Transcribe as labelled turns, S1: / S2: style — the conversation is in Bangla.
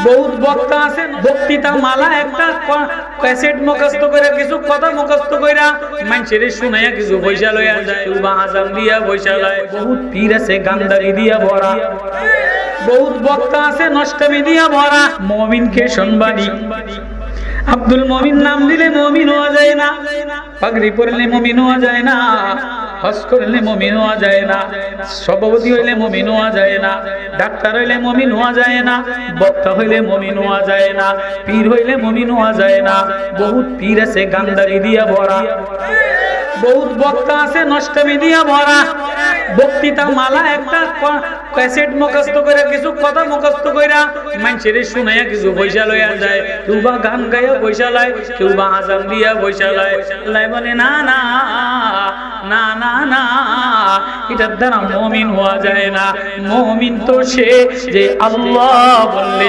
S1: বহুত বক্তা আছে বক্তৃতা মালা একটা ক্যাসেট মুখস্থ করে কিছু কথা মুখস্থ কইরা মানুষের শুনাইয়া কিছু পয়সা লইয়া যায় বা আজান দিয়া পয়সা লয়। বহুত পীর আছে গান্ধারি দিয়া ভরা, বহুত বক্তা আছে নষ্টামি দিয়া ভরা। মুমিনকে শুনবানি, আব্দুল মুমিন নাম দিলে মুমিন হওয়া যায় না, পাগড়ি পরলে মুমিন হওয়া যায় না, হজ করলে মুমিন হওয়া যায় না, সভাপতি হইলে মুমিন হওয়া যায় না, ডাক্তার হইলে মুমিন হওয়া যায় না, বক্তা হইলে মুমিন হওয়া যায় না, পীর হইলে মুমিন হওয়া যায় না। বহুত পীর আছে গান্ধারি দিয়া ভরা, বহুত বক্তা আছে নষ্টামি দিয়া ভরা। বক্তৃতা মালা একটা ক্যাসেট মুখস্থ করে কিছু কথা মুখস্থ কইরা মানুষের শুনাইয়া কিছু পয়সা লইয়া যায়। কেউ বা গান গাইয়া পয়সা লয়, কেউ বা আজান দিয়া পয়সা লয়। আল্লাহ বলে না না না না না, এটার দ্বারা মুমিন হওয়া যায় না। মুমিন তো সে যে আল্লাহ বললে